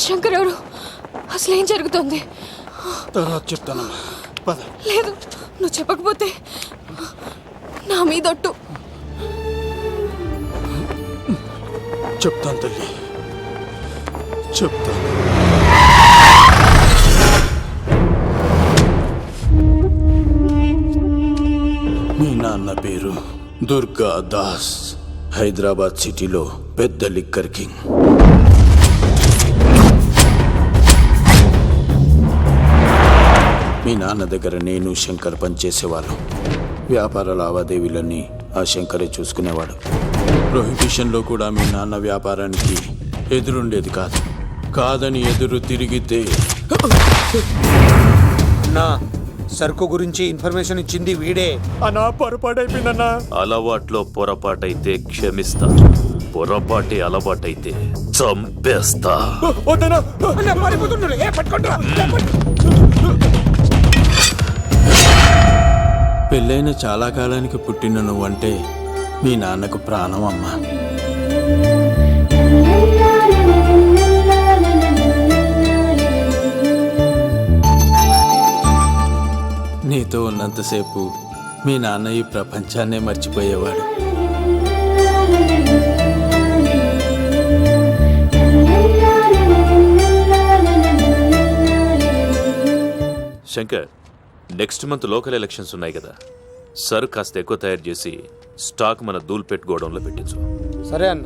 శంకర్ ఎవరు? అసలు ఏం జరుగుతుంది? తర్వాత చెప్తానమ్మా, పద. లేదు, నువ్వు చెప్పకపోతే నా మీదొట్టు. చెప్తాను తల్లి, చెప్తాను. మీ నాన్న పేరు దుర్గా దాస్. హైదరాబాద్ సిటీలో పెద్ద లిక్కర్ కింగ్. మీ నాన్న దగ్గర నేను శంకర్ పనిచేసేవాళ్ళం. వ్యాపార లావాదేవీలన్నీ ఆ శంకరే చూసుకునేవాడు. ప్రొహిబిషన్లో కూడా మీ నాన్న వ్యాపారానికి ఎదురుండేది కాదు. కాదని ఎదురు తిరిగితే నా సరుకు గురించి ఇన్ఫర్మేషన్ ఇచ్చింది వీడే. అన్నా పొరపాటైపోయిందన్నా. అలవాట్లో పొరపాటైతే క్షమిస్తా, పొరపాటే అలవాటైతే చంపేస్తా. పెళ్ళైన చాలా కాలానికి పుట్టిన నువ్వంటే మీ నాన్నకు ప్రాణం అమ్మా. నీతో ఉన్నంతసేపు మీ నాన్న ఈ ప్రపంచాన్నే మర్చిపోయేవాడు. Shankar, next month local elections ఉన్నాయి కదా, సర్ కాస్త ఎక్కువ తయారు చేసి స్టాక్ మన దూల్పేట్ గోడౌన్లో పెట్టించు. సరే అన్న.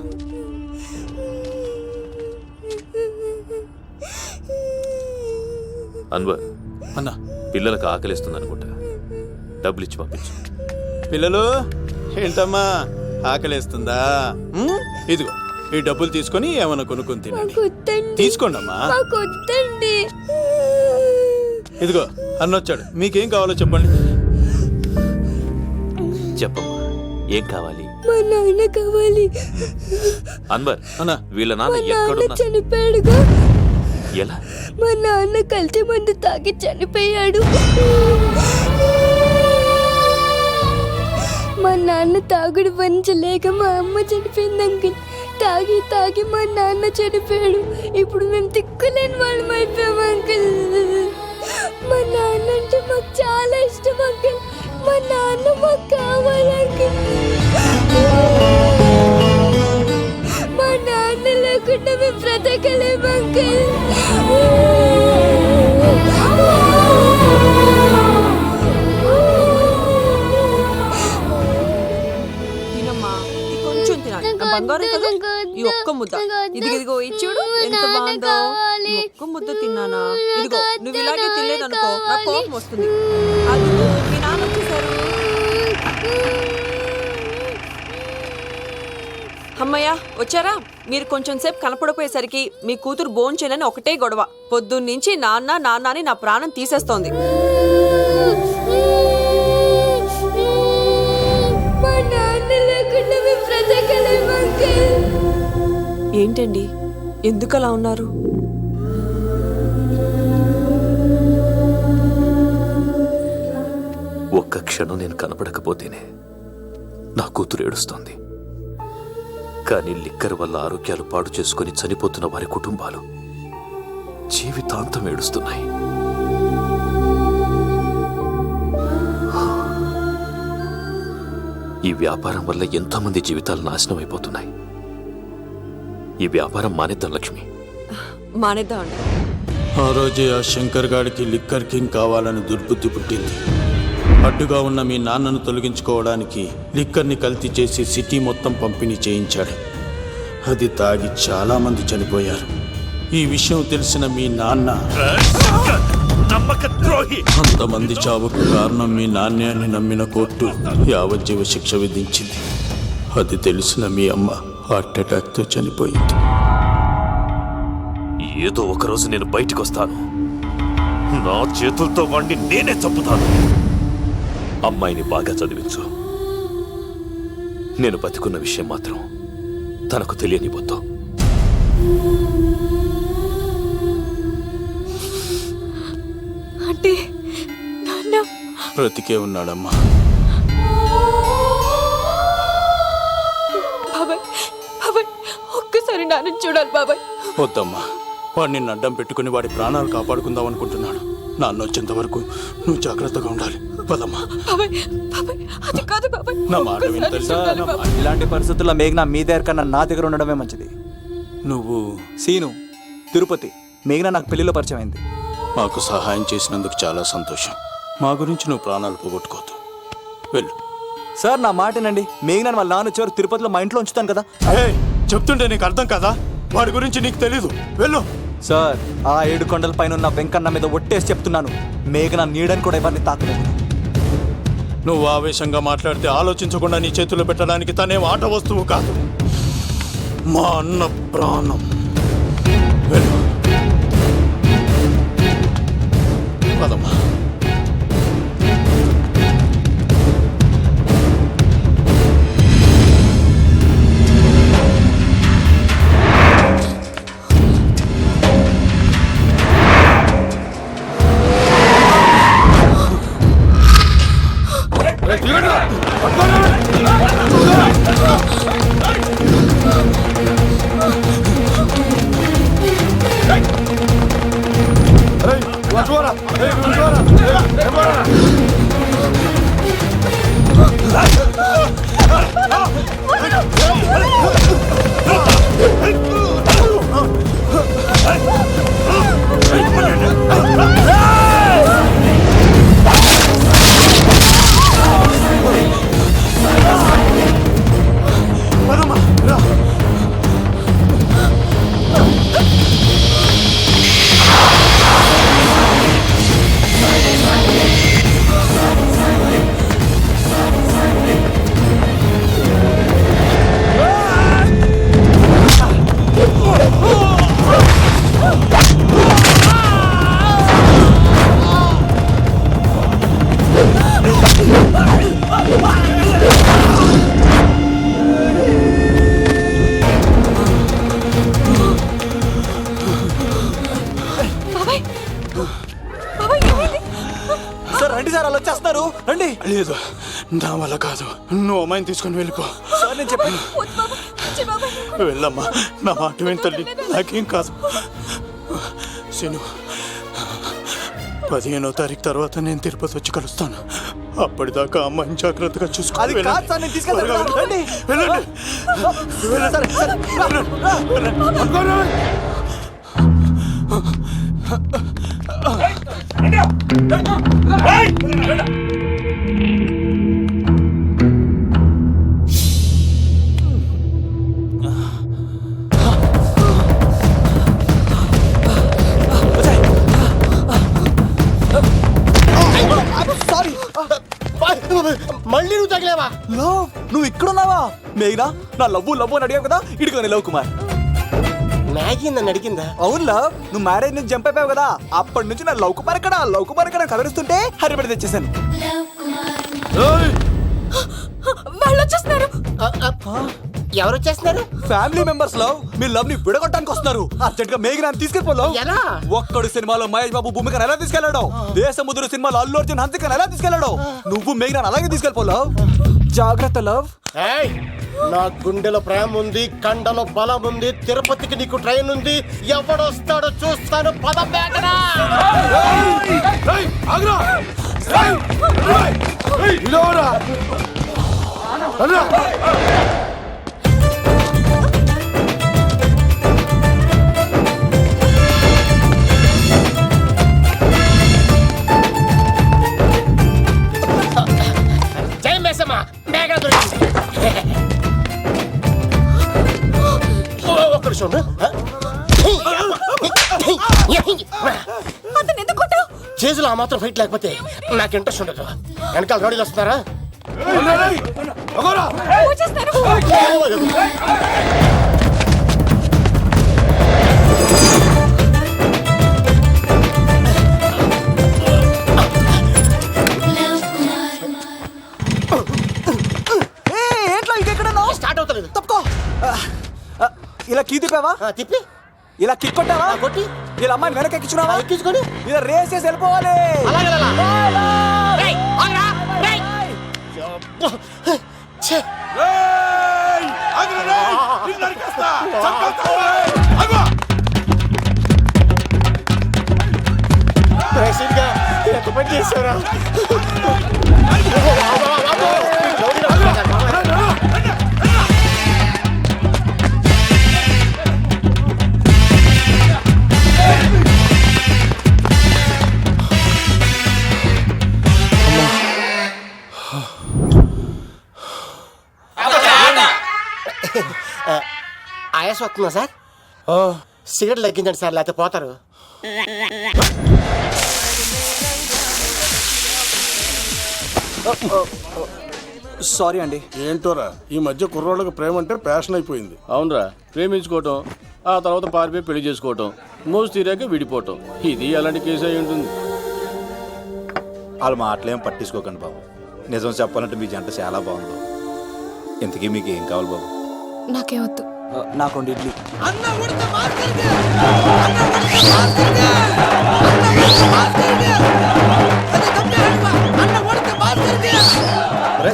అన్వర్ అన్నా, పిల్లలకు ఆకలిస్తుంది అనుకుంటా, డబ్బులు ఇచ్చి పంపించు. పిల్లలు ఏంటమ్మా ఆకలేస్తుందా? ఇదిగో ఈ డబ్బులు తీసుకొని ఏమైనా కొనుక్కొని తినండి. తీసుకోండి అమ్మా. ఇదిగో అన్నొచ్చాడు, మీకేం కావాలో చెప్పండి. చెప్పమ్మా, ఏం కావాలి? మా నాన్న కావాలి. అన్వర్ అన్నా, వీళ్ళ నాన్న ఎక్కడున్నా? చనిపోయాడుగా. ఎలా? మా నాన్న కల్తీ మందు తాగి చనిపోయాడు. మా నాన్న తాగుడు భరించలేక మా అమ్మ చనిపోయింది అంకుల్. తాగి తాగి మా నాన్న చనిపోయాడు. ఇప్పుడు మేము తిక్కులేని వాళ్ళం అయిపోయాం అంకుల్. మా నాన్న అంటే మాకు చాలా ఇష్టం అంకుల్. మా నాన్న మాకు కావాలి అంకుల్. మా నాన్న లేకుండా మేము బ్రతకలేము అంకుల్. బంగారం కదా, ఈ ఒక్క ముద్ద. ఇదిగో ఇచ్చుడు ఎంత బాగుందో. ఈ ఒక్క ముద్ద తిన్నానా? ఇదిగో నువ్వు ఇలాగే తినలేదనుకో నా కోపం వస్తుంది. అది మీ నాన్న వచ్చేసారు. అమ్మయ్య వచ్చారా? మీరు కొంచెం సేపు కనపడిపోయేసరికి మీ కూతురు భోంచేనని ఒకటే గొడవ. పొద్దున్నుంచి నాన్న నాన్న అని నా ప్రాణం తీసేస్తోంది. ఏంటండి, ఎందుకు అలా ఉన్నారు? ఒక్క క్షణం నేను కనపడకపోతేనే నా కూతురు ఏడుస్తోంది. కానీ లిక్కర్ వల్ల ఆరోగ్యాలు పాడు చేసుకుని చనిపోతున్న వారి కుటుంబాలు జీవితాంతం ఏడుస్తున్నాయి. ఈ వ్యాపారం వల్ల ఎంతో మంది జీవితాలు నాశనం అయిపోతున్నాయి. ఈ వ్యాపారం మానేద్దాం లక్ష్మి. మానేద్దాం అండి. ఆ రోజే ఆ శంకర్ గాడికి లిక్కర్ కింగ్ కావాలని దుర్బుద్ధి పుట్టింది. అడ్డుగా ఉన్న మీ నాన్నను తొలగించుకోవడానికి లిక్కర్ని కల్తీ చేసి సిటీ మొత్తం పంపిణీ చేయించాడు. అది తాగి చాలా మంది చనిపోయారు. ఈ విషయం తెలిసిన మీ నాన్న అంతమంది చావుకు కారణం మీ నాన్నే అని నమ్మిన కోర్టు యావజ్జీవ శిక్ష విధించింది. అది తెలిసిన మీ అమ్మ హార్ట్ అటాక్తో చనిపోయింది. ఏదో ఒకరోజు నేను బయటికి వస్తాను, నా చేతులతో వాడిని నేనే చంపుతాను. అమ్మాయిని బాగా చదివించు. నేను బతికున్న విషయం మాత్రం తనకు తెలియనిపోతావు. అంటే నాన్న బ్రతికే ఉన్నాడమ్మా. బాబాయ్, బాబాయ్ ఒక్కసారి నాన్న చూడాలి బాబాయ్. వద్దమ్మా, వాడిని అడ్డం పెట్టుకుని వాడి ప్రాణాలు కాపాడుకుందాం అనుకుంటున్నాడు. నాన్న వచ్చేంత వరకు నువ్వు జాగ్రత్తగా ఉండాలి. పదమ్మా. బాబాయ్ బాబాయ్ అది కాదు బాబాయ్. నా మాట విను ఒక్కసారి తెలుసా? చూడాలి నా బాబాయ్. మాట- ఇలాంటి పరిస్థితుల్లో మేఘన మీ దగ్గర కన్నా నా దగ్గర ఉండడమే మంచిది. నువ్వు సీను, తిరుపతి. మేఘన నాకు పెళ్లిలో పరిచయం అయింది. మాకు సహాయం చేసినందుకు చాలా సంతోషం. మా గురించి నువ్వు ప్రాణాలు పోగొట్టుకోవద్దు. వెళ్ళు. సార్ నా మాటనండి. మేఘన వాళ్ళ నాన్న వచ్చేవారు తిరుపతిలో మా ఇంట్లో ఉంచుతాను కదా. ఏయ్, చెప్తుంటే నీకు అర్థం కదా? వాడి గురించి నీకు తెలీదు. వెళ్ళు. సార్ ఆ 7 కొండల పైన ఉన్న వెంకన్న మీద ఒట్టేసి చెప్తున్నాను, మేఘన నీడని కూడా ఎవరిని తాకలేదు. నువ్వు ఆవేశంగా మాట్లాడితే ఆలోచించకుండా నీ చేతుల్లో పెట్టడానికి తనేం ఆట వస్తువు కాదు, మా అన్న ప్రాణం. వెళ్ళు. పదమ్మా. సార్ రండి సార్, అలా వచ్చేస్తున్నారు. రండి. లేదు, నా వల్ల కాదు. నువ్వు అమ్మాయిని తీసుకొని వెళ్ళిపో. సార్ నేను చెప్పాను. వద్దు బాబాయ్. వచ్చి బాబాయ్. వెళ్ళమ్మా. నా మాట విని తల్లి, నాకేం కాదు. శను, 15వ తారీఖు తర్వాత నేను తిరుపతి వచ్చి కలుస్తాను. అప్పటిదాకా అమ్మాయిని జాగ్రత్తగా అది చూసుకోవాలి. కాదు సార్, నేను తీసుకెళ్తాను. రండి. వెళ్ళండి. సరే, సరే. సారీ. మళ్ళీ నువ్వు తగిలేవా? లవ్, నువ్వు ఇక్కడున్నావా? మేఘనా, నా లవ్వు అని అడిగావు కదా, ఇడిగా లవ్ కుమార్. మ్యాగీ నన్ను అడిగిందా? అవును లవ్, నువ్వు మ్యారేజ్ నుంచి జంప్ అయిపోయావు కదా, అప్పటి నుంచి నా లవ్ కుమార్ ఎక్కడ కలరిస్తుంటే హరిపడి తెచ్చేసాను. వాళ్ళు వచ్చేస్తున్నారు. ఎవరు వచ్చేస్తున్నారు? ఫ్యామిలీ మెంబర్స్ లవ్, మీ లవ్ ని విడగొట్టడానికి వస్తున్నారు. అర్జెంట్ గా మేఘనాన్ని తీసుకెళ్ళిపోలో. ఎలా? ఒక్కడు సినిమాలో మహేష్ బాబు భూమికను ఎలా తీసుకెళ్లాడు, దేశముద్రు సినిమాలో అల్లు అర్జున్ హన్సికను ఎలా తీసుకెళ్లాడు, నువ్వు మేఘనాన్ని అలాగే తీసుకెళ్ళిపోలో. జాగ్రత్త లవ్. ఏయ్, నా గుండెలో ప్రేమ ఉంది, కండలో బలం ఉంది, తిరుపతికి నీకు ట్రైన్ ఉంది. ఎవడొస్తాడో చూస్తాను. పద మేఘనా. జై మేసమ్మ, మేఘన దొరికింది. ఒక్కడు చూడు. అతను ఎందుకు కొట్టావు? చేతులు ఆ మాత్రం ఫైట్ లేకపోతే నాకు ఇంట్రెస్ట్ ఉండదు. వెనకాల గాడీలు వస్తున్నారా? వచ్చేస్తున్నారు. ఏంట్లో ఇంకెక్కడ స్టార్ట్ అవుతలేదు. తప్పుకో. ఇలా కీ తిప్పావా, తిప్పి ఇలా కిక్ కొట్టావా, కొట్టి ఇలా అమ్మాయిని వెనక ఎక్కించున్నావా, ఎక్కించుకొని ఇలా రేస్ చేసి వెళ్ళిపోవాలి. అలాగే చేశారా? ఆయాస వస్తుందా సార్? సిగరెట్ లెక్కించండి సార్, లేకపోతే పోతారు. సారీ అండి. ఏంటోరా ఈ మధ్య కుర్రోళ్ళకి ప్రేమ అంటే ప్యాషన్ అయిపోయింది. అవునరా, ప్రేమించుకోవటం, ఆ తర్వాత పారిపోయి పెళ్లి చేసుకోవటం, మోజు తీరాక విడిపోవటం, ఇది అలాంటి కేసు అయి ఉంటుంది. వాళ్ళ మాటలేం పట్టించుకోకండి బాబు. నిజం చెప్పాలంటే మీ జంట చాలా బాగుంది. ఇంతకీ మీకు ఏం కావాలి బాబు? నాకే వద్దు. నాకు 2 ఇడ్లీ.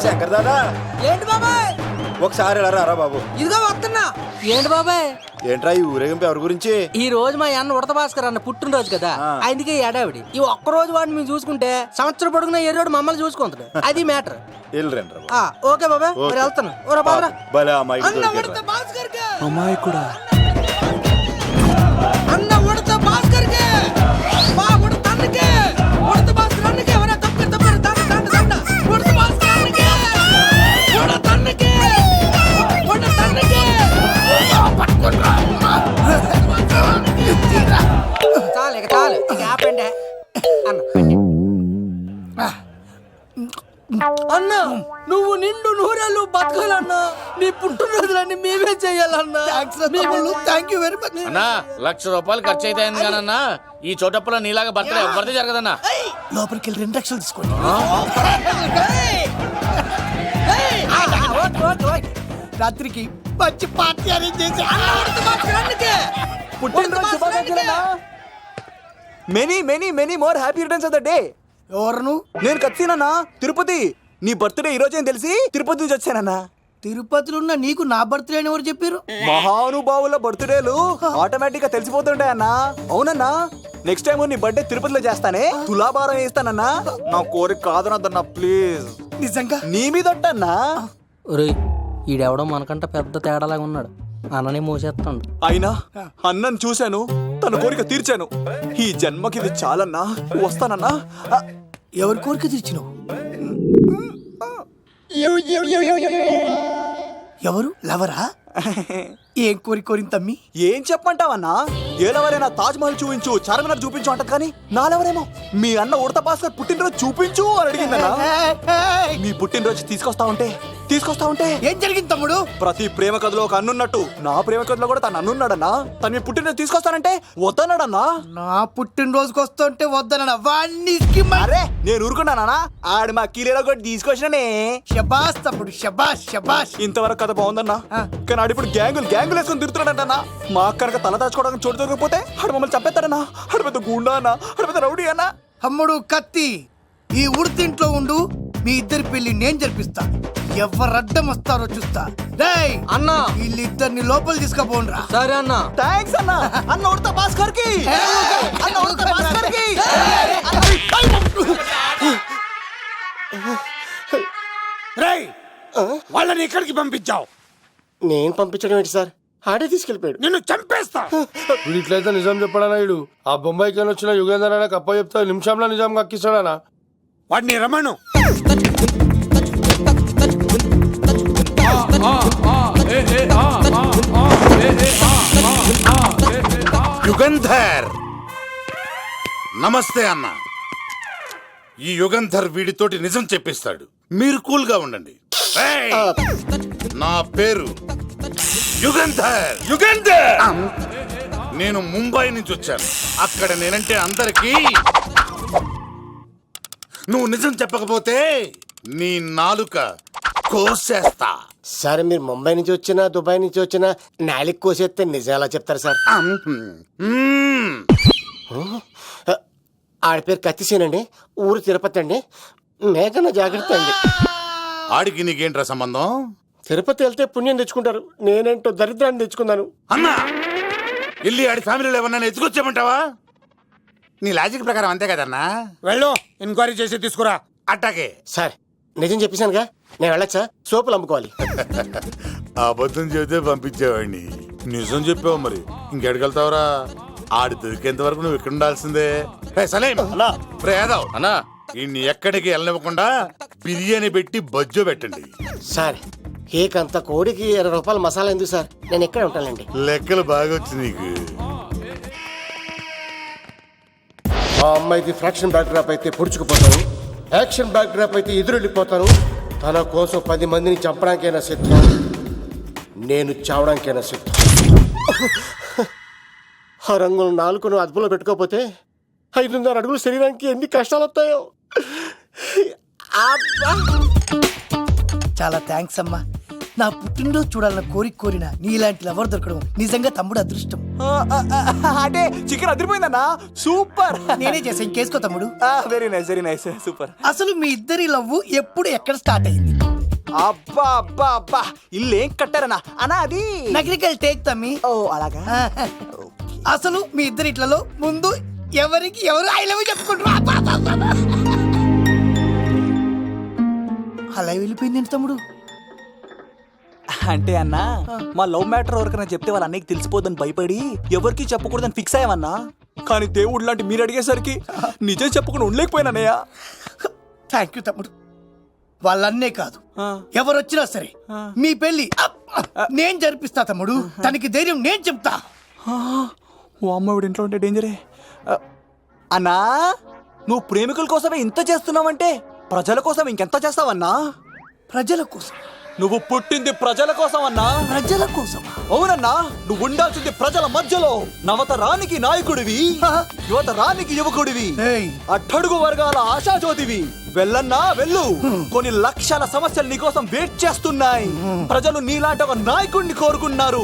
శంకర్ దాదా, ఏంటి బాబాయ్? ఒకసారి ఎలా రారా బాబు? ఇదిగో వస్తున్నా. ఏంటి బాబాయ్? ఏంట్రా ఈ ఊరేగింపు ఎవరి గురించి? ఈ రోజు మా అన్న ఉడత భాస్కర్ అన్న పుట్టినరోజు కదా, అందుకే ఏడావిడి. ఈ ఒక్క రోజు వాడిని మేము చూసుకుంటే సంవత్సరం పొడుగున ఏరోడు మమ్మల్ని చూసుకుంటాడు. అది మ్యాటర్. వెళ్ళరండి ఓకే బాబాయ్, మరి వెళ్తాను. ఓరా బాబరా. భలే అమ్మాయి అమ్మాయి కూడా అన్న ఉడత భాస్కర్ కే మా ఉడత అన్నకే ఉడత భాస్కర్ అన్నకే ఎవరా తప్పక ఉడత భాస్కర్ అన్నకే ఉడత అన్నకే ఉడత అన్నకే చాలు ఇక ఆపండి అన్న. నువ్వు నిండు నూరేళ్ళు బతకాలన్నా, నీ పుట్టినరోజులన్నీ మేమే చెయ్యాలన్నా. థ్యాంక్ యూ వెరీ మచ్ అన్నా, 1,00,000 రూపాయలు ఖర్చు అయితే అయింది కానన్నా, ఈ చోటప్పులో నీలాగా బర్త్డే ఎవరిదే జరగదన్నా. లోపలికి వెళ్ళి 2 లక్షలు తీసుకోండి. రాత్రికి మంచి పార్టీ అరేంజ్ చేసి పుట్టినరోజు శుభాకాంక్షలన్నా. Many many many more happy returns of the day. ఎవరు? నేను కత్తినన్నా, తిరుపతి. నీ బర్త్డే ఈ రోజే అని తెలిసి తిరుపతి నుంచి వచ్చానన్నా. తిరుపతిలో ఉన్న నీకు నా బర్త్డే అని ఎవరు చెప్పారు? మహానుభావుల బర్త్డేలు ఆటోమేటిక్ గా తెలిసిపోతుంటాయన్నా. అవునన్నా, నెక్స్ట్ టైం నీ బర్త్డే తిరుపతిలో చేస్తానే, తులాభారం వేస్తానన్నా. నా కోరిక కాదనద్దన్నా, ప్లీజ్. నిజంగా నీ మీదట్టన్నా. ఒరేయ్, ఈడెవడో మనకంట పెద్ద తేడాలాగా ఉన్నాడు. అన్నని మోసేస్తాడు. అయినా అన్నను చూశాను, తన కోరిక తీర్చాను. ఈ జన్మకి ఇది చాలన్నా, వస్తానన్నా. ఎవరి కోరిక తీర్చినావు? ఎవరు? లవరా? ఏం కోరికోరింది తమ్మి? ఏం చెప్పంటావన్నా? ఏలవరైనా తాజ్ మహల్ చూపించు, చార్మినార్ చూపించు అంటది కానీ నాలెవరేమో మీ అన్న ఉడత భాస్కర్ పుట్టినరోజు చూపించు అని అడిగిందన్నా. మీ పుట్టినరోజు తీసుకొస్తా ఉంటే ఏం జరిగింది తమ్ముడు? ప్రతి ప్రేమ కథలో ఒక అన్నున్నట్టు నా ప్రేమ కథలో కూడా తను అన్నున్నాడన్నా. తను మీ పుట్టినరోజు తీసుకొస్తానంటే వద్దన్నాడన్నా. నా పుట్టినరోజుకి వస్తుంటే వద్దన వాణ్ణి. అరే నేను ఊరుకున్నానా? ఆడు మా కీలేలో కూడా తీసుకొచ్చిననే. షబాష్ తమ్ముడు, షబాష్ షబాష్. ఇంతవరకు కథ బాగుందన్నా, కానీ ఆడు ఇప్పుడు గ్యాంగులు వేసుకొని తిరుగుతున్నాడన్నా. మా అక్కడిక తల దాచుకోవడానికి చోటు దొరికిపోతే ఆడు మమ్మల్ని చంపేస్తాడన్నా. ఆడు పెద్ద గుండా అన్నా, ఆడు పెద్ద రౌడీ అన్నా. తమ్ముడు కత్తి, ఈ ఉడితింట్లో ఉండు, మీ ఇద్దరి పెళ్లి నేను జరిపిస్తా. ఎవరడ్డం వస్తారో చూస్తా. రేయ్ అన్నా, వీళ్ళిద్దరిని లోపల తీసుకుపోండ్రా. సరే అన్న. థాంక్స్ అన్నా. అన్న ఉడత భాస్కర్ కి, అన్న ఉడత భాస్కర్ కి. రేయ్, వాళ్ళని ఎక్కడికి పంపించావు? నేను పంపించడం ఏంటి సార్? ఆడే తీసుకెళ్ళిపోయాడు. నిన్ను చంపేస్తా. వీడు ఇట్లయితే నిజం చెప్పడానా? వీడు ఆ బొంబాయికి వచ్చిన యుగేందర్ అనే కప్ప చెప్తా నిమిషంలో నిజం కక్కిస్తాడానా? వాడిని రమణు. యుగంధర్, నమస్తే అన్న. ఈ యుగంధర్ వీడితోటి నిజం చెప్పిస్తాడు, మీరు కూల్ గా ఉండండి. ఏయ్, నా పేరు యుగంధర్. యుగంధర్, నేను ముంబై నుంచి వచ్చాను. అక్కడ నేనంటే అందరికీ. నువ్వు నిజం చెప్పకపోతే నీ నాలుక కోసేస్తా. సరే, మీరు ముంబై నుంచి వచ్చినా దుబాయ్ నుంచి వచ్చినా నాలిక్ కోసేస్తే నిజం ఎలా చెప్తారు సార్? ఆడి పేరు కత్తిసేనండి, ఊరు తిరుపతి అండి. మేఘన జాగ్రత్త అండి. ఆడికి నీకేంట్రా సంబంధం? తిరుపతి వెళ్తే పుణ్యం తెచ్చుకుంటారు, నేనేంటో దరిద్రాన్ని తెచ్చుకున్నాను. అన్నా, వెళ్ళి ఆడి ఫ్యామిలీలో ఎవరన్నా ఎత్తుకొచ్చేయమంటావా? నీ లాజిక్ ప్రకారం అంతే కదన్నా. వెళ్ళు ఎంక్వైరీ చేసి తీసుకురా. అట్టాకే. సార్ నిజం చెప్పేశానుగా, నేను వెళ్ళొచ్చా? సోపులు అమ్ముకోవాలి. అబద్ధం చెబితే పంపించేవాడిని, నిజం చెప్పావు మరి ఇంకెడగలుగుతావురా? ఆడి దొరికేంత వరకు నువ్వు ఇక్కడ ఉండాల్సిందే. సలేం యాదవ్ అన్నా ఇన్ని ఎక్కడికి వెళ్ళనివ్వకుండా బిర్యానీ పెట్టి బజ్జో పెట్టండి. సార్ కేక్ అంత కోడికి 20 రూపాయల మసాలా ఎందుకు సార్? నేను ఎక్కడ ఉంటానండి. లెక్కలు బాగా వచ్చి నీకు. ఆ అమ్మాయిది ఫ్రాక్షన్ బ్యాక్ డ్రాప్ అయితే పొడుచుకుపోతాను, యాక్షన్ బ్యాక్ డ్రాప్ అయితే ఎదురెళ్ళిపోతాను. తన కోసం 10 మందిని చంపడానికైనా సిద్ధం, నేను చావడానికైనా సిద్ధం. ఆ రంగులు 4 అదుపులో పెట్టుకోకపోతే 5.5 అడుగులు శరీరానికి ఎన్ని కష్టాలు వస్తాయో. చాలా థ్యాంక్స్ అమ్మా. నా పుట్టినరోజు చూడాలన్న కోరిన నీలాంటి లవర్ దొరకడం నిజంగా తమ్ముడు అదృష్టం. అంటే చికెన్ అదిరిపోయిందన్నా, సూపర్. నేనే చేసా, ఇంకేసుకో తమ్ముడు. Very nice super. అసలు మీ ఇద్దరి లవ్ ఎప్పుడు ఎక్కడ స్టార్ట్ అయింది? అబ్బా అబ్బా అబ్బా, ఇల్లు ఏం కట్టారన్నా అన్నా? అది నగరికల్ టేక్ తమ్మి. ఓ అలాగా. అసలు మీ ఇద్దరి ఇట్లలో ముందు ఎవరికి ఎవరు ఐ లవ్ చెప్పుకుంటారు? అలా వెళ్ళిపోయింది తమ్ముడు. అంటే అన్నా, మా లవ్ మ్యాటర్ ఎవరికైనా చెప్తే వాళ్ళ అన్నయ్యకి తెలిసిపోద్దని భయపడి ఎవరికి చెప్పకూడదని ఫిక్స్ అయ్యామన్నా. కానీ దేవుడు లాంటి మీరు అడిగేసరికి నిజం చెప్పకుండా ఉండలేకపోయినానయ్యా. థ్యాంక్ యూ తమ్ముడు. వాళ్ళన్నే కాదు, ఎవరొచ్చినా సరే మీ పెళ్లి నేను జరిపిస్తా తమ్ముడు. తనకి ధైర్యం నేను చెప్తా. ఓ అమ్మ ఇంట్లో ఉంటే డేంజరే. అన్నా, నువ్వు ప్రేమికుల కోసమే ఇంత చేస్తున్నావంటే ప్రజల కోసం ఇంకెంత చేస్తావన్నా? ప్రజల కోసం. నువ్వు పుట్టింది ప్రజల కోసం అన్నా. ప్రజల కోసం? అవునన్నా, నువ్వు ఉండాల్సింది ప్రజల మధ్యలో. నవతరానికి నాయకుడివి, యువతరానికి యువకుడివి, అట్టడుగు వర్గాల ఆశాజ్యోతివి. వెళ్ళన్నా వెళ్ళు, కొన్ని లక్షల సమస్యలు నీకోసం వెయిట్ చేస్తున్నాయి. ప్రజలు నీలాంటి ఒక నాయకుడిని కోరుకున్నారు.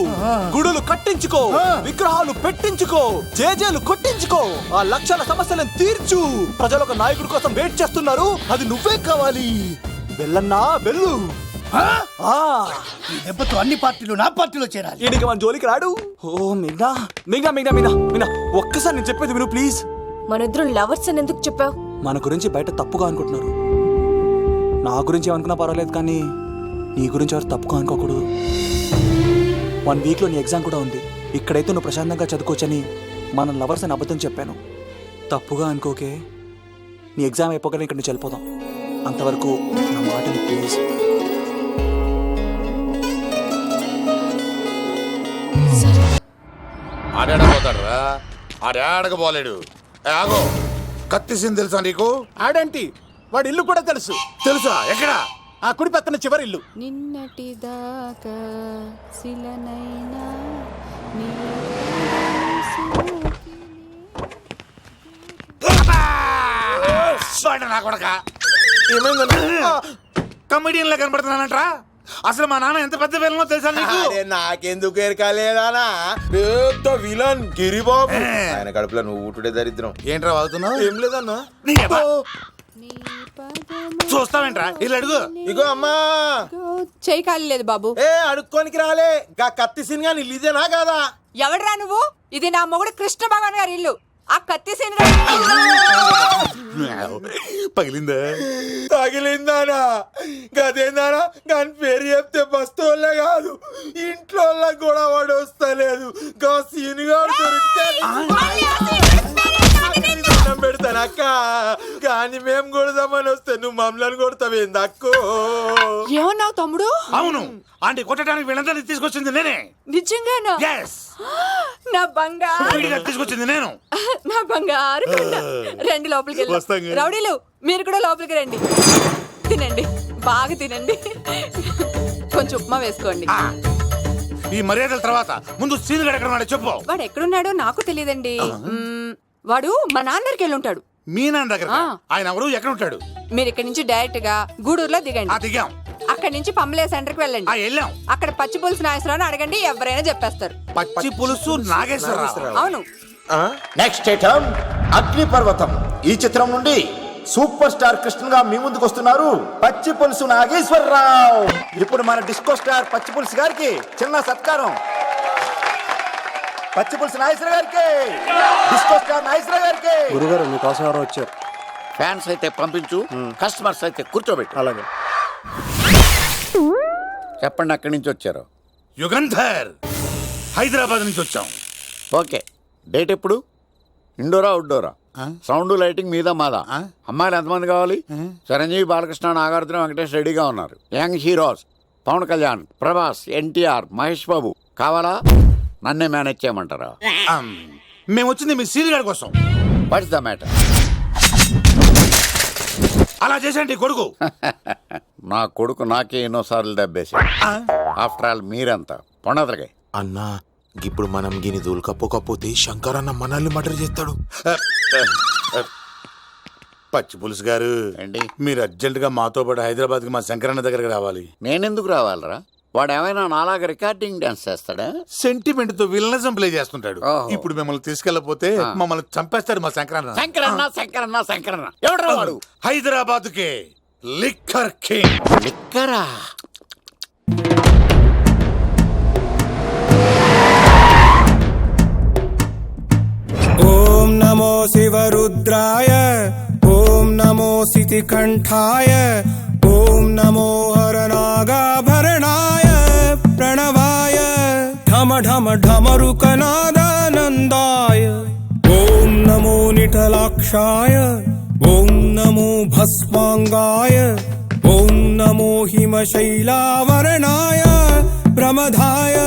గుడులు కట్టించుకో, విగ్రహాలు పెట్టించుకో, జేజేలు కొట్టించుకో, ఆ లక్షల సమస్యలను తీర్చు. ప్రజలు ఒక నాయకుడి కోసం వెయిట్ చేస్తున్నారు, అది నువ్వే కావాలి. వెళ్ళన్నా వెళ్ళు. ఈ దెబ్బతో అన్ని పార్టీలు నా పార్టీలో చేరాలి. ఈయనకి మన జోలికి రాడు. ఓ మిగ్నా మిగ్నా మిగ్నా మిగ్నా మిగ్నా, ఒక్కసారి నేను చెప్పేది విను ప్లీజ్. మనిద్దరం లవర్స్ అని ఎందుకు చెప్పావు? మన గురించి బయట తప్పుగా అనుకుంటున్నారు. నా గురించి ఏమనుకున్నా పర్వాలేదు, కానీ నీ గురించి ఎవరు తప్పుగా అనుకోకూడదు. 1 వీక్లో నీ ఎగ్జామ్ కూడా ఉంది. ఇక్కడైతే నువ్వు ప్రశాంతంగా చదువుకోవచ్చని మనం లవర్స్ అని అబద్ధం చెప్పాను. తప్పుగా అనుకోకే. నీ ఎగ్జామ్ అయిపోగానే ఇక్కడ నుంచి వెళ్ళిపోదాం. అంతవరకు నా మాటని ప్లీజ్. ఆడాడపోతాడు రా, ఆడాడకపోలేడు. ఆగో, కత్తిసింది తెలుసా నీకు? ఆడంటి వాడి ఇల్లు కూడా తెలుసు. తెలుసా? ఎక్కడ? ఆ కుడి పక్కన చివరి ఇల్లు. నిన్నటి దాకా శిలనైనా నా కొడక కమెడియన్ లా కనబడుతున్నానంట్రా. అసలు మా నాన్న ఎంత పెద్ద విలనో తెలుసా నీకు? నాకెందుకు ఎరకాలేదానా, పెద్ద విలన్ గిరిబాబు. ఆయన కడుపులో నువ్వు ఊటుడే దరిద్రం. ఏంట్రా వాగుతున్నావు? ఏం లేదన్నా. చూస్తావేంట్రా, ఇల్లు అడుగు. ఇగో అమ్మా, చేయి ఖాళీ లేదు బాబు. అడుక్కోనికి రాలే. గా కత్తి సినిమా ఇదేనా కాదా? ఎవడరా నువ్వు? ఇది నా మొగుడు కృష్ణ భగవాన్ గారి ఇల్లు. ఆ కత్తి సీన్ పగిలిందా? తగిలిందానా? గదేందానా? దాని పేరు చెప్తే బస్తోళ్ళే కాదు, ఇంట్లో కూడా వాడు వస్తలేదు. గా సీనుగాడు దొరికితే పెడతాను అక్క, కానీ మేము కొడదామని వస్తే నువ్వు మమ్మల్ని కొడతావేంది అక్కో? ఏమన్నావు తమ్ముడు? అవును, ఆంటీ కొట్టడానికి వీళ్ళందరినీ తీసుకొచ్చింది నేనే. నిజంగానా? నా బంగారు తీసుకొచ్చింది నేను. నా బంగారు రండి లోపలికి వెళ్ళి. రౌడీలు మీరు కూడా లోపలికి రండి. తినండి, బాగా తినండి. కొంచెం ఉప్మా వేసుకోండి. ఈ మర్యాదల తర్వాత ముందు సీన్ ఎక్కడ ఉన్నాడో చెప్పు. వాడు ఎక్కడున్నాడో నాకు తెలియదండి. వాడు మా నాన్నకి వెళ్ళి ఉంటాడు. మీ నాన్న దగ్గర? ఆయన ఎవరు, ఎక్కడ ఉంటాడు? మీరు ఇక్కడ నుంచి డైరెక్ట్ గా గూడూరులో దిగండి. దిగాం. అక్కడ నుంచి పమ్మలే సెంటర్ కి వెళ్ళండి. వెళ్ళాం. అక్కడ పచ్చి పులుసు నాగేశ్వరరావు అడగండి, ఎవరైనా చెప్పేస్తారు. పచ్చి పులుసు నాగేశ్వరరావు? అవును. నెక్స్ట్ ఐటమ్ అగ్నిపర్వతం. ఈ చిత్రం నుండి సూపర్ స్టార్ కృష్ణగా మీ ముందుకు వస్తున్నారు పచ్చి పులుసు నాగేశ్వరరావు. ఇప్పుడు మన డిస్కో స్టార్ పచ్చి పులుసు గారికి చిన్న సత్కారం. పచ్చి పులుసు నాగేశ్వర గారికి, డిస్కో స్టార్ నాగేశ్వర గారికి. గురుగారు మీకోసం ఎవరో వచ్చారు. ఫ్యాన్స్ అయితే పంపించు, కస్టమర్స్ అయితే కూర్చోబెట్టు. అలాగే. చెప్పండి, అక్కడి నుంచి వచ్చారు. యుగంధర్, హైదరాబాద్ నుంచి వచ్చాం. ఓకే, డేట్ ఎప్పుడు? ఇండోరా అవుట్డోరా? సౌండ్ లైటింగ్ మీద మాదా? అమ్మాయిలు ఎంతమంది కావాలి? చిరంజీవి, బాలకృష్ణ, నాగార్జున, వెంకటేష్ రెడీగా ఉన్నారు. యంగ్ హీరోస్ పవన్ కళ్యాణ్, ప్రభాస్, ఎన్టీఆర్, మహేష్ బాబు కావాలా? నన్నే మేనేజ్ చేయమంటారా? మేము వచ్చింది మీ సీరియల్ గారి కోసం. What's the matter? అలా చేసేయండి కొడుకు. నా కొడుకు నాకే ఎన్నోసార్లు దెబ్బేసి. ఆఫ్టర్ ఆల్ మీరంతా పొండదలకే. అన్నా, ఇప్పుడు మనం గిని దూల్కపోతే శంకర్ అన్న మనల్ని మర్డర్ చేస్తాడు. పచ్చి పులుసు గారు, మీరు అర్జెంట్ గా మాతో పాటు హైదరాబాద్ కి మా శంకరన్న దగ్గరికి రావాలి. నేనెందుకు రావాలరా? వాడు ఏమైనా నాలాగా రికార్డింగ్ డాన్స్ చేస్తాడా? సెంటిమెంట్ తో విలనిజం ప్లే చేస్తుంటాడు. ఇప్పుడు మిమ్మల్ని తీసుకెళ్లపోతే మమ్మల్ని చంపేస్తాడు మా శంకరన్న. శంకరన్న శంకరన్న శంకరన్న ఎవడు వాడు? హైదరాబాద్ కే లిక్కర్ కింగ్. లిక్కరా? ఓం నమో శివరుద్రాయ, ఓం నమో శితికంఠాయ, ఓం నమో హరనాగాభరణాయ ప్రణవాయ, ఢమ ఢమ ఢమరుకనాదానందాయ, ఓం నమో నిఠలాక్షాయ, ఓం నమో భస్మాంగాయ, ఓం నమో హిమశైలావరణాయ ప్రమదాయ,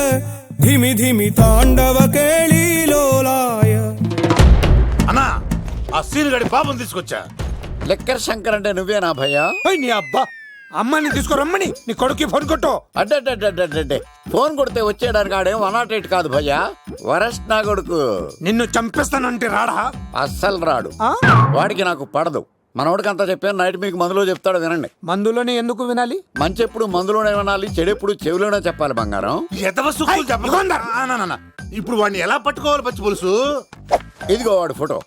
ధిమి ధిమి తాండవ కేళీలోలాయ. అన్నా, ఆ సీన్ గడి పాపం తీసుకొచ్చా. లెక్కర్ శంకర్ అంటే నువ్వేనా భయ్యా? నీ అబ్బా, అమ్మాయిని తీసుకురమ్మని నీ కొడుకు ఫోన్ కొట్టు. అడ్డే ఫోన్ కొడితే వచ్చేయడానికి ఆడేం 108 కాదు భయ్యా, వరస్ట్ నా కొడుకు. నిన్ను చంపేస్తానంటే రాడా? అస్సలు రాడు. వాడికి నాకు పడదు. మనోడికి అంతా చెప్పాను, నైట్ మీకు మందులో చెప్తాడు వినండి. మందులోనే ఎందుకు వినాలి? మంచి ఎప్పుడు మందులోనే వినాలి, చెడెప్పుడు చెవిలోనే చెప్పాలి బంగారం. ఇప్పుడు వాడిని ఎలా పట్టుకోవాలి పచ్చి పులుసు? ఇదిగో వాడు ఫోటో.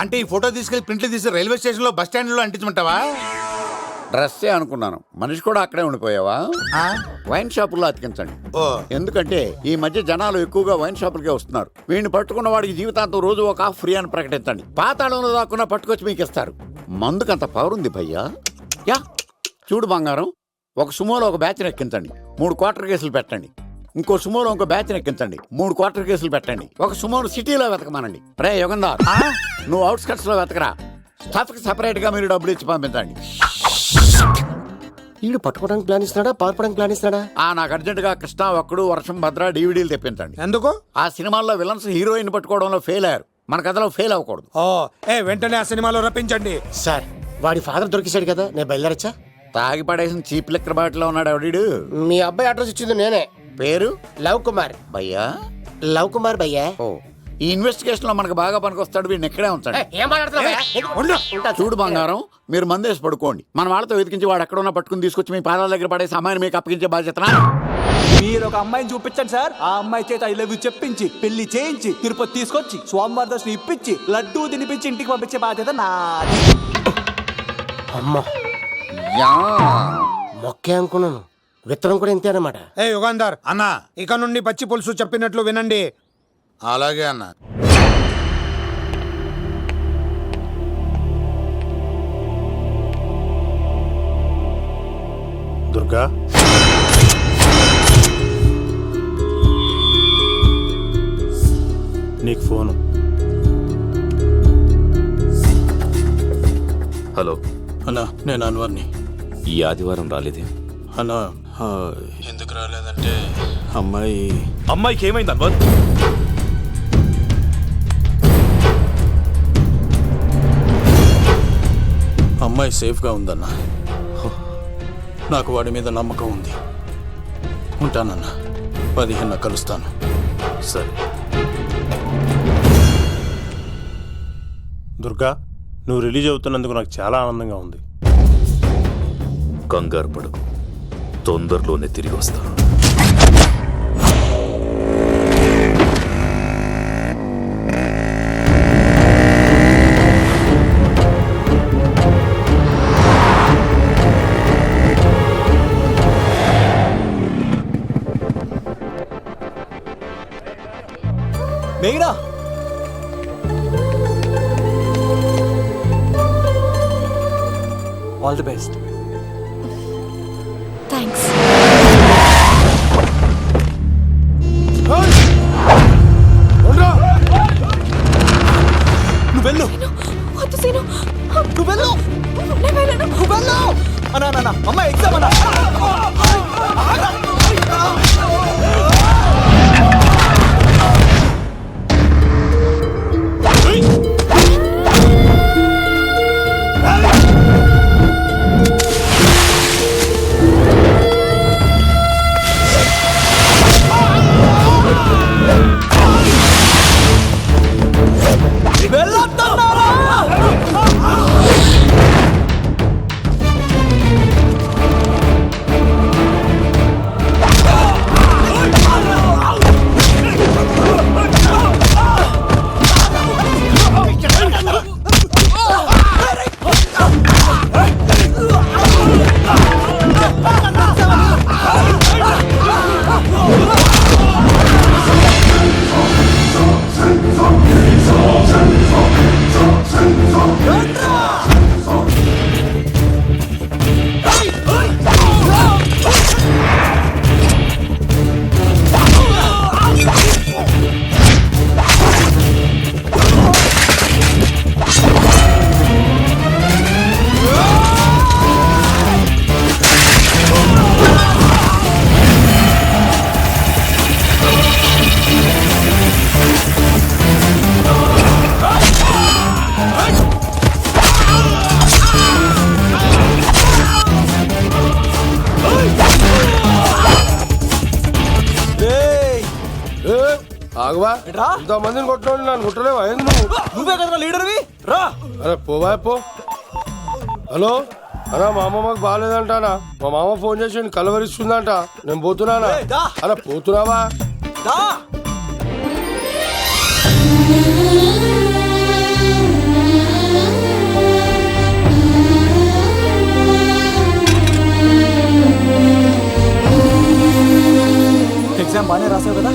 అంటే ఈ ఫోటో తీసుకెళ్లి ప్రింట్లు తీసి రైల్వే స్టేషన్ లో బస్ స్టాండ్ లో అంటించమంటావా? డ్రెస్సే అనుకున్నాను, మనిషి కూడా అక్కడే ఉండిపోయావా? వైన్ షాపుల్లో అతికించండి. ఎందుకంటే ఈ మధ్య జనాలు ఎక్కువగా వైన్ షాపులకే వస్తున్నారు. వీడిని పట్టుకున్న వాడికి జీవితాంతం రోజు ఒక ఆఫ్ ఫ్రీ అని ప్రకటించండి. పాతాళంలో దాక్కున్నా పట్టుకొచ్చి మీకు ఇస్తారు. మందుకంత పవర్ ఉంది భయ్యా. యా చూడు బంగారం, ఒక సుమోలో ఒక బ్యాచ్ ఎక్కించండి, 3 క్వార్టర్ కేసులు పెట్టండి. ఇంకో సుమోలో ఇంకో బ్యాచ్ ఎక్కించండి, 3 క్వార్టర్ కేసులు పెట్టండి. ఒక సుమోను సిటీలో వెతకమానండి. రే యుగంధర్, నువ్వు అవుట్స్కట్స్ లో వెతకరా. స్టాఫ్ కి సెపరేట్ గా మీరు డబ్బులు ఇచ్చి పంపించండి. వీడు పట్టుకోవడానికి ప్లాన్ ఇస్తున్నాడా, పారిపోవడానికి ప్లాన్ ఇస్తున్నాడా? నాకు అర్జెంట్ గా కృష్ణ, ఒక్కడు, వర్షం, భద్ర డివిడీలు తెప్పించండి. ఎందుకు? ఆ సినిమాల్లో విలన్స్ హీరోయిన్ పట్టుకోవడంలో ఫెయిల్ అయ్యారు, మన కథలో ఫెయిల్ అవ్వకూడదు. వెంటనే ఆ సినిమాలో రప్పించండి. సార్, వాడి ఫాదర్ దొరికేశాడు కదా, నేను బయలుదేరచ్చా? తాగి పడేసిన చీప్ లెక్కర్ బాటిలో ఉన్నాడు ఎవడీడు? మీ అబ్బాయి అడ్రస్ ఇచ్చింది నేనే. పేరు? లవ్ కుమార్ భయ్యా. లవ్ కుమార్ భయ్యా. ఈ ఇన్వెస్టిగేషన్ లో మనకు బాగా పనికొస్తాడు, వీడిని ఎక్కడే ఉంచండి. చూడు బంగారం, మీరు మందేసి పడుకోండి. మన వాళ్ళతో వెతికించి వాడు ఎక్కడ ఉన్నా పట్టుకుని తీసుకొచ్చి మీ పాదాల దగ్గర పడేసి అమ్మాయిని మీకు అప్పగించే బాధ్యత. మీరు ఒక అమ్మాయిని చూపించండి సార్. ఆ అమ్మాయి చేత ఐ లవ్ యూ చెప్పించి పెళ్లి చేయించి తిరుపతి తీసుకొచ్చి స్వామివారి దర్శనం ఇప్పించి లడ్డూ తినిపించి ఇంటికి పంపించే బాధ్యత నాది. అమ్మా, మొక్కే అనుకున్నాను, విత్తనం కూడా ఇంతే అన్నమాట. యుగంధర్ అన్నా, ఇక నుండి పచ్చి పులుసు చెప్పినట్లు వినండి. అలాగే అన్న. దుర్గా, నీకు ఫోను. హలో అన్నా, నేను అన్వర్ని. ఈ ఆదివారం రాలేదే అన్నా? ఎందుకు రాలేదంటే అమ్మాయికి ఏమైంది అన్వర్? అమ్మాయి సేఫ్గా ఉందన్నా. నాకు వాడి మీద నమ్మకం ఉంది. ఉంటానన్నా, 15 కలుస్తాను. సరే. దుర్గా, నువ్వు రిలీజ్ అవుతున్నందుకు నాకు చాలా ఆనందంగా ఉంది. కంగారు పడకు, తొందరలోనే తిరిగి వస్తాను. మేఘనా ఆల్ ది బెస్ట్. థ్యాంక్స్. నువ్వు వెళ్ళు, వద్దు సీను, నువ్వు వెళ్ళు, నేను వెళ్ళను. నువ్వు వెళ్ళు. అన్నా అమ్మ ఎగ్జామ్ అన్నా. ఆగవా, ఇంతమందిని కొట్టినోడు నన్ను కొట్టలేవా? ఏంది నువ్వు? నువ్వే కదా లీడర్వి, రా. అరే పోవా పో. హలో అన్నా, మా అమ్మమ్మకి బాగాలేదంటానా? మా మామ ఫోన్ చేసి కలవరిస్తుందంట. నేను పోతున్నానా? అలా పోతున్నావా? ఎగ్జామ్ బాగానే రాసావు కదా,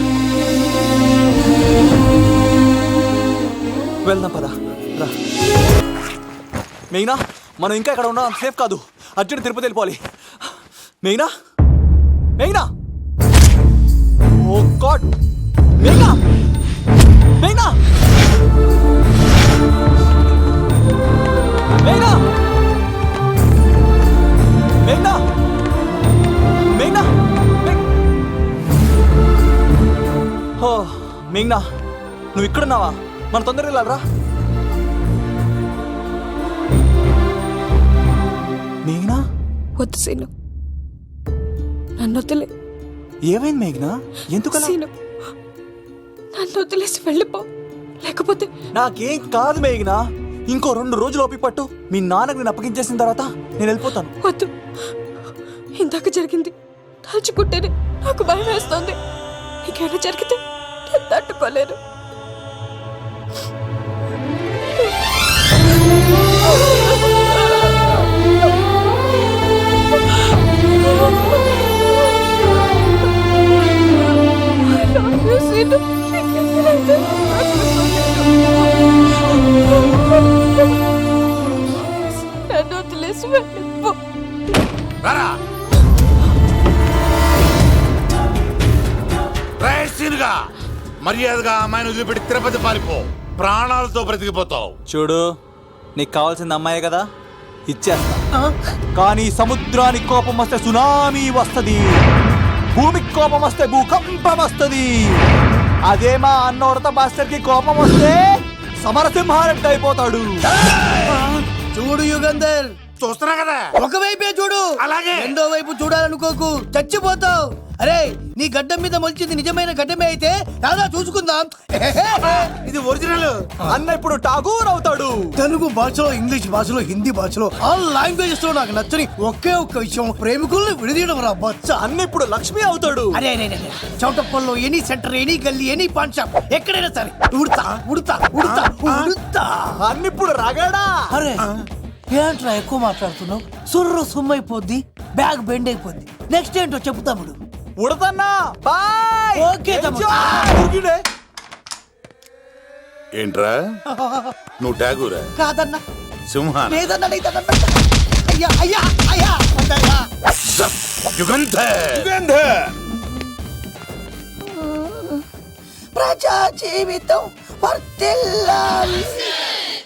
వెళ్దాం పదా, రా. మేఘనా, మనం ఇంకా ఇక్కడ ఉన్నాం, సేఫ్ కాదు. అర్జెంట్ తిరుపతి వెళ్ళిపోవాలి. మేఘనా, మేఘనా, ఓ గాడ్, మేఘనా, మేఘనా, మేఘనా, మేఘనా, మేఘనా, ఓ మేఘనా, నువ్వు ఇక్కడున్నావా? మన తొందరగా వెళ్ళాలరా. మేఘనా, వద్దు సీను, నన్ను వదిలే. ఏమైంది మేఘనా? ఎందుకు సీను, నన్ను వదిలేసి వెళ్ళిపో, లేకపోతే. నాకేం కాదు మేఘనా, ఇంకో 2 రోజులు ఓపిక పట్టు. మీ నాన్నకు నేను అప్పగించేసిన తర్వాత నేను వెళ్ళిపోతాను. వద్దు, ఇందాక జరిగింది తలుచుకుంటేనే నాకు భయం వేస్తుంది. ఇంకేమైనా జరిగితే నేను తట్టుకోలేను. నన్ను వదిలేసి వెళ్ళిపో. మర్యాదగా అమ్మాయిని వదిలిపెట్టి తిరుపతి పారిపో, ప్రాణాలతో బ్రతికిపోతావు. చూడు, నీకు కావాల్సింది అమ్మాయే కదా, ఇచ్చేస్తా. కానీ సముద్రానికి కోపం వస్తే సునామీ వస్తది, భూమికి కోపం వస్తే భూకంపం వస్తది. అదే మా అన్న ఉడత మాస్టర్ కి కోపం వస్తే సమరసింహారెడ్డి అయిపోతాడు. చూడు యుగంధర్, చూస్తున్నా కదా, ఒకవైపే చూడు, అలాగే రెండో వైపు చూడాలనుకోకు, చచ్చిపోతావు. అరే, నీ గడ్డం మీద మొలిచింది నిజమైన గడ్డమే అయితే రాదా చూసుకుందాం. ఇది ఒరిజినల్. అన్న ఇప్పుడు ఠాగూర్ అవుతాడు. తెలుగు భాషలో, ఇంగ్లీష్ భాషలో, హిందీ భాషలో, ఆల్ లాంగ్వేజెస్ లో నాకు నచ్చని ఒకే ఒక్క విషయం, ప్రేమికుల్ని విడదీయడం రా బచ్చ. అన్న ఇప్పుడు లక్ష్మి అవుతాడు. అరే చౌటప్పల్లో ఎనీ సెంటర్, ఎనీ గల్లీ, ఎనీ పాన్ షాప్, ఎక్కడైనా సరే ఉడతా ఉడతా ఉడతా ఉడతా. అన్న ఇప్పుడు రగడా. అరే ఏంట్రా ఎక్కువ మాట్లాడుతున్నావు? సుర్రు సుమ్మైపోద్ది, బ్యాగ్ బెండ్ అయిపోద్ది. నెక్స్ట్ ఏంటో చెప్పు తమ్ముడు. ఉడతన్నా, బాయ్. ఓకే తమ్ముడు. ఏంట్రా నువ్వు ఠాగూరా కాదన్నా సింహాన లేదన్నా లేదన్నా అయ్యా అయ్యా అయ్యా వద్దయ్యా. యుగంధర్ ప్రజా జీవితం వర్ధిల్లాలి.